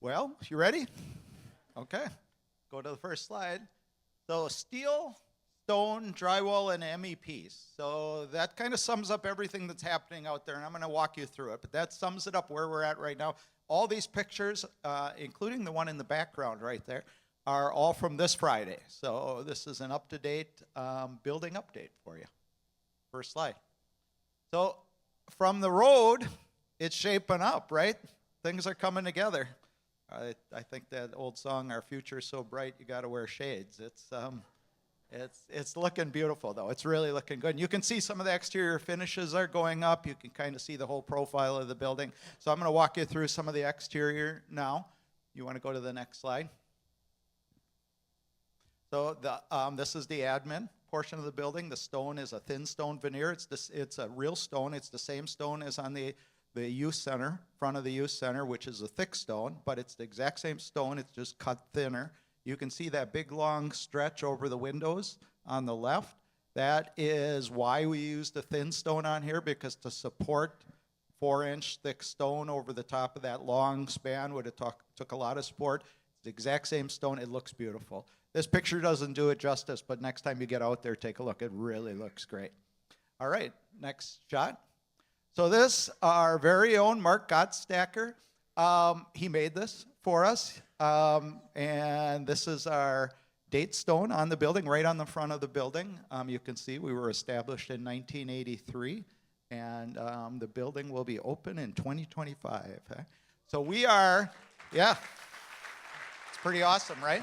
Well, you ready? Okay. Go to the first slide. So steel, stone, drywall, and MEPs. So that kind of sums up everything that's happening out there, and I'm going to walk you through it. But that sums it up where we're at right now. All these pictures, including the one in the background right there, are all from this Friday. So this is an up-to-date building update for you. First slide. So from the road, it's shaping up, right? Things are coming together. I think that old song, "Our Future's So Bright, You Gotta Wear Shades." It's looking beautiful, though. It's really looking good. And you can see some of the exterior finishes are going up. You can kind of see the whole profile of the building. So I'm going to walk you through some of the exterior now. You want to go to the next slide? So this is the admin portion of the building. The stone is a thin stone veneer. It's a real stone. It's the same stone as on the youth center, front of the youth center, which is a thick stone, but it's the exact same stone. It's just cut thinner. You can see that big long stretch over the windows on the left. That is why we use the thin stone on here, because to support 4-inch thick stone over the top of that long span would have took a lot of support. It's the exact same stone. It looks beautiful. This picture doesn't do it justice, but next time you get out there, take a look. It really looks great. All right, next shot. So this, our very own Mark Gottstacker, he made this for us. And this is our date stone on the building, right on the front of the building. You can see we were established in 1983, and the building will be open in 2025. So we are, yeah, it's pretty awesome, right?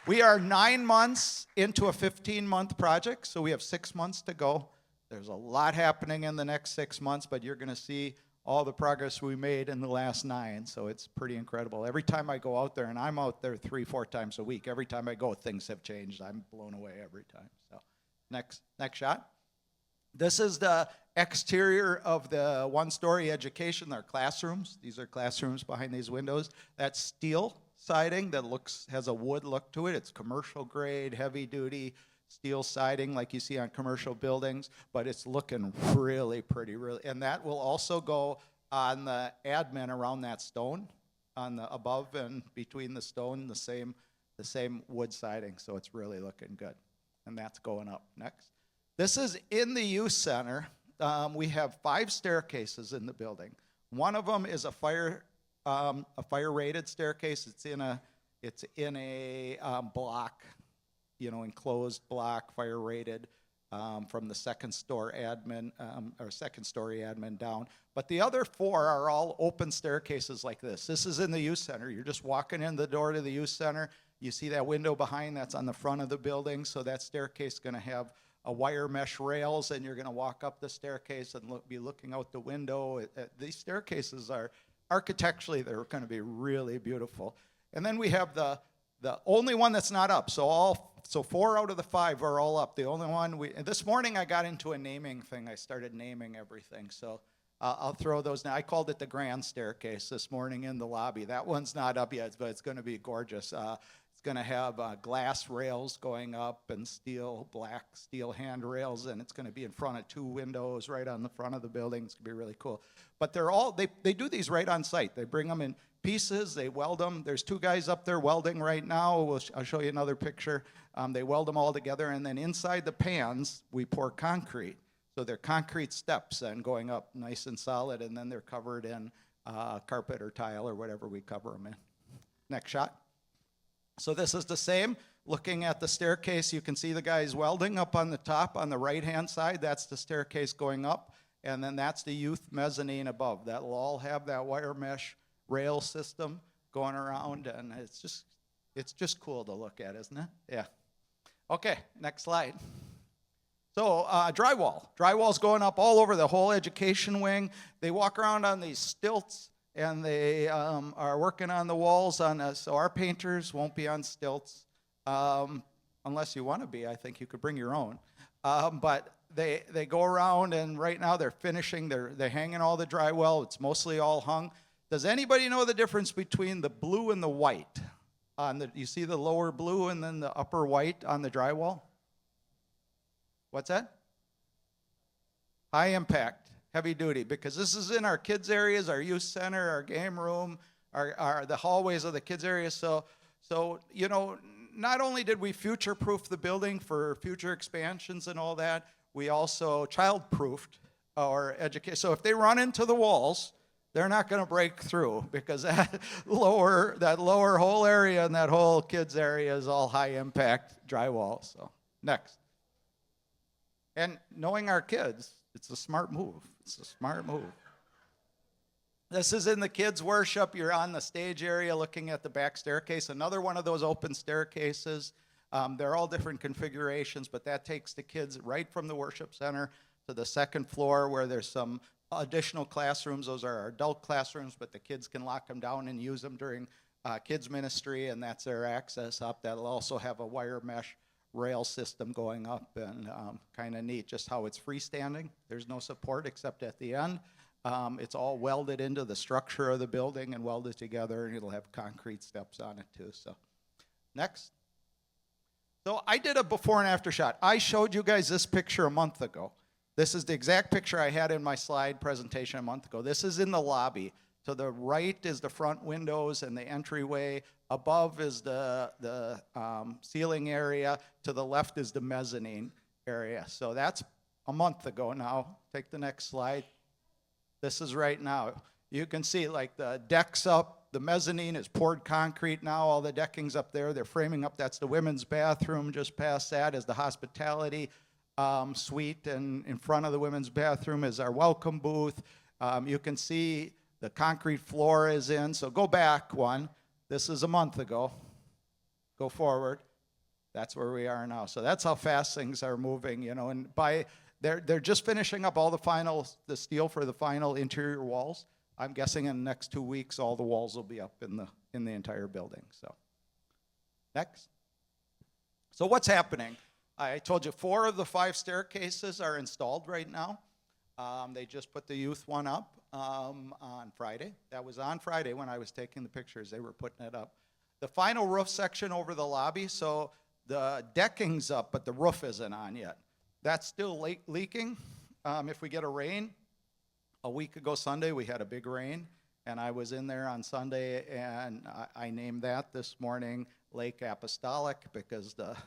We are 9 months into a 15-month project, so we have 6 months to go. There's a lot happening in the next 6 months, but you're going to see all the progress we made in the last 9, so it's pretty incredible. Every time I go out there, and I'm out there 3-4 times a week, every time I go, things have changed. I'm blown away every time. So next shot. This is the exterior of the one-story education, our classrooms. These are classrooms behind these windows. That's steel siding that has a wood look to it. It's commercial grade, heavy duty steel siding like you see on commercial buildings, but it's looking really pretty, and that will also go on the admin around that stone, on the above and between the stone, the same wood siding, so it's really looking good, and that's going up next. This is in the youth center. We have 5 staircases in the building. One of them is a fire rated staircase. It's in a block, enclosed block, fire rated, from the second story admin down. But the other 4 are all open staircases like this. This is in the youth center. You're just walking in the door to the youth center. You see that window behind, that's on the front of the building. So that staircase is going to have a wire mesh rails, and you're going to walk up the staircase and be looking out the window. These staircases are architecturally, they're going to be really beautiful. And then we have the only one that's not up. So 4 out of the 5 are all up. The only one this morning I got into a naming thing. I started naming everything. So I'll throw those now. I called it the grand staircase this morning in the lobby. That one's not up yet, but it's going to be gorgeous. It's going to have glass rails going up and black steel handrails, and it's going to be in front of 2 windows right on the front of the building. It's going to be really cool. But they do these right on site. They bring them in pieces, they weld them. There's 2 guys up there welding right now. I'll show you another picture. They weld them all together, and then inside the pans, we pour concrete. So they're concrete steps and going up nice and solid, and then they're covered in carpet or tile or whatever we cover them in. Next shot. So this is the same. Looking at the staircase, you can see the guys welding up on the top on the right-hand side. That's the staircase going up, and then that's the youth mezzanine above. That will all have that wire mesh rail system going around, and it's just cool to look at, isn't it? Yeah. Okay, next slide. So drywall. Drywall's going up all over the whole education wing. They walk around on these stilts, and they are working on the walls so our painters won't be on stilts, unless you want to be. I think you could bring your own. But they go around, and right now they're finishing. They're hanging all the drywall. It's mostly all hung. Does anybody know the difference between the blue and the white? You see the lower blue and then the upper white on the drywall? What's that? High impact, heavy duty, because this is in our kids areas, our youth center, our game room, are the hallways of the kids area. So not only did we future-proof the building for future expansions and all that, we also child-proofed our education. So if they run into the walls, they're not going to break through, because that lower whole area and that whole kids area is all high-impact drywall. So next. And knowing our kids, it's a smart move. It's a smart move. This is in the kids' worship. You're on the stage area looking at the back staircase. Another one of those open staircases. They're all different configurations, but that takes the kids right from the worship center to the second floor, where there's some additional classrooms. Those are our adult classrooms, but the kids can lock them down and use them during kids ministry, and that's their access up. That'll also have a wire mesh rail system going up, and kind of neat just how it's freestanding. There's no support except at the end. It's all welded into the structure of the building and welded together, and it'll have concrete steps on it too. So next. So I did a before and after shot. I showed you guys this picture a month ago. This is the exact picture I had in my slide presentation a month ago. This is in the lobby. To the right is the front windows and the entryway. Above is the ceiling area. To the left is the mezzanine area. So that's a month ago now. Take the next slide. This is right now. You can see like the deck's up. The mezzanine is poured concrete now. All the decking's up there. They're framing up. That's the women's bathroom. Just past that is the hospitality suite, and in front of the women's bathroom is our welcome booth. You can see the concrete floor is in. So go back one. This is a month ago. Go forward. That's where we are now. So that's how fast things are moving, and they're just finishing up all the steel for the final interior walls. I'm guessing in the next 2 weeks all the walls will be up in the entire building. So next. So what's happening? I told you 4 of the 5 staircases are installed right now. They just put the youth one up on Friday. That was on Friday when I was taking the pictures. They were putting it up. The final roof section over the lobby, so the decking's up, but the roof isn't on yet. That's still leaking. If we get a rain, a week ago Sunday we had a big rain, and I was in there on Sunday, and I named that this morning Lake Apostolic, because the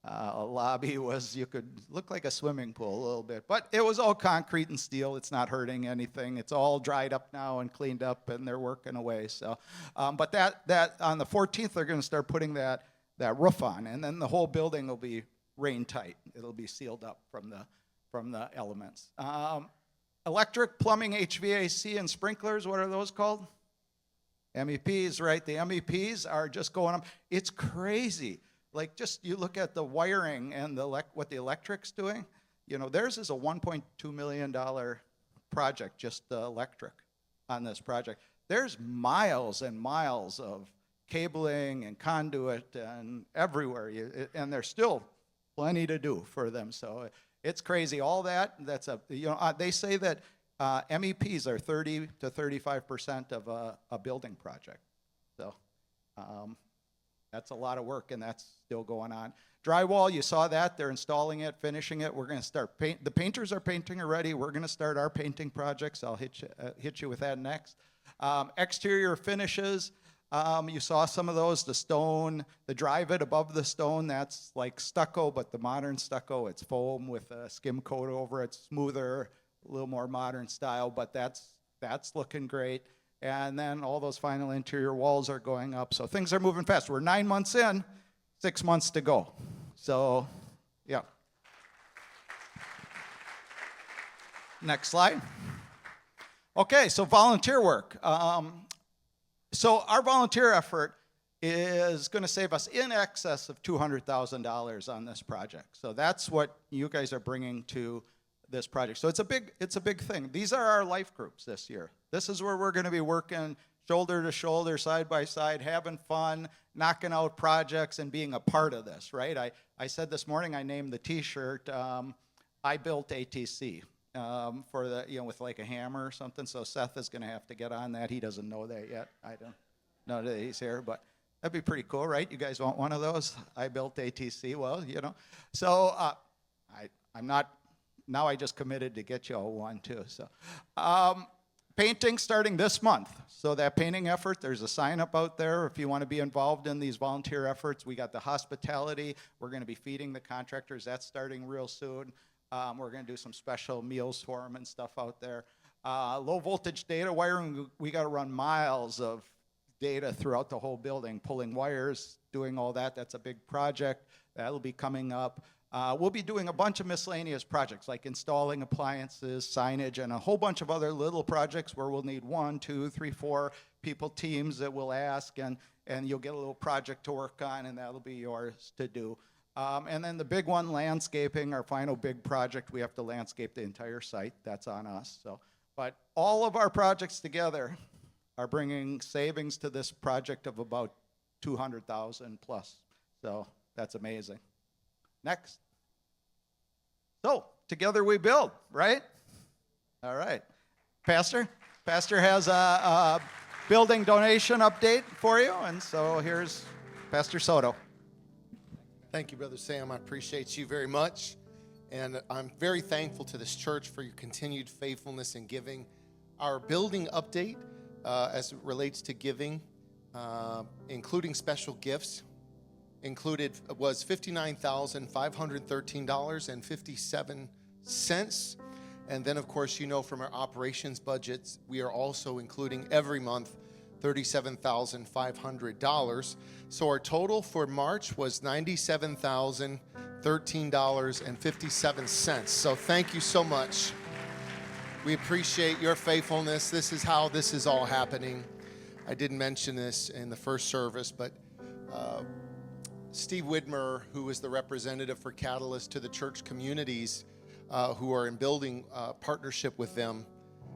lobby you could look like a swimming pool a little bit, but it was all concrete and steel. It's not hurting anything. It's all dried up now and cleaned up, and they're working away. So, but that on the 14th they're going to start putting that roof on, and then the whole building will be rain tight. It'll be sealed up from the elements. Electric, plumbing, HVAC, and sprinklers. What are those called? MEPs, right? The MEPs are just going up. It's crazy. Like, just you look at the wiring and what the electric's doing. Theirs is a $1.2 million project, just the electric on this project. There's miles and miles of cabling and conduit and everywhere, and there's still plenty to do for them. So it's crazy. All that's they say that MEPs are 30 to 35% of a building project. So that's a lot of work, and that's still going on. Drywall, you saw that. They're installing it, finishing it. We're going to start paint. The painters are painting already. We're going to start our painting projects. I'll hit you with that next. Exterior finishes. You saw some of those, the stone, the drive-it above the stone, that's like stucco, but the modern stucco, it's foam with a skim coat over it, smoother, a little more modern style, but that's looking great. And then all those final interior walls are going up, so things are moving fast. We're 9 months in, 6 months to go. So, yeah. Next slide. Okay, so volunteer work. So our volunteer effort is going to save us in excess of $200,000 on this project. So that's what you guys are bringing to this project. So it's a big thing. These are our life groups this year. This is where we're going to be working shoulder to shoulder, side by side, having fun, knocking out projects, and being a part of this, right? I said this morning, I named the T-shirt, I built ATC. For the, with like a hammer or something. So Seth is going to have to get on that. He doesn't know that yet. I don't know that he's here, but that'd be pretty cool, right? You guys want one of those? I built ATC. Well, So I'm not. Now I just committed to get you all one too. So painting starting this month. So that painting effort, there's a sign up out there if you want to be involved in these volunteer efforts. We got the hospitality. We're going to be feeding the contractors. That's starting real soon. We're going to do some special meals for them and stuff out there. Low voltage data wiring, we got to run miles of data throughout the whole building, pulling wires, doing all that. That's a big project. That'll be coming up. We'll be doing a bunch of miscellaneous projects like installing appliances, signage, and a whole bunch of other little projects where we'll need 1, 2, 3, 4 people teams that we'll ask, and you'll get a little project to work on, and that'll be yours to do. And then the big one, landscaping, our final big project. We have to landscape the entire site. That's on us. But all of our projects together are bringing savings to this project of about $200,000 plus. So that's amazing. Next. So, together we build, right? All right. Pastor has a building donation update for you, and so here's Pastor Soto. Thank you, Brother Sam. I appreciate you very much, and I'm very thankful to this church for your continued faithfulness in giving. Our building update, as it relates to giving, including special gifts, was $59,513.57. And then, of course, you know from our operations budgets, we are also including every month $37,500. So our total for March was $97,013.57. So thank you so much. We appreciate your faithfulness. This is how this is all happening. I didn't mention this in the first service, but Steve Widmer, who is the representative for Catalyst to the church communities who are in building partnership with them,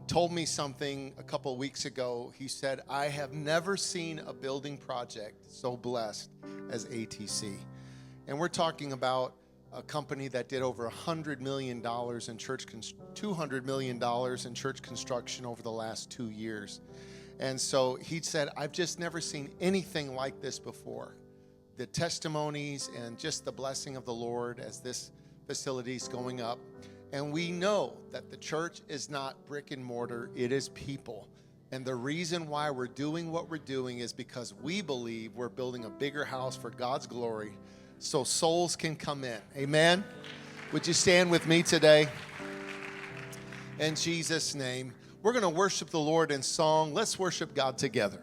told me something a couple of weeks ago. He said, I have never seen a building project so blessed as ATC. And we're talking about a company that did over $100 million in church, $200 million in church construction over the last 2 years. And so he said, I've just never seen anything like this before. The testimonies and just the blessing of the Lord as this facility is going up. And we know that the church is not brick and mortar, it is people. And the reason why we're doing what we're doing is because we believe we're building a bigger house for God's glory so souls can come in. Amen? Would you stand with me today? In Jesus' name. We're going to worship the Lord in song. Let's worship God together.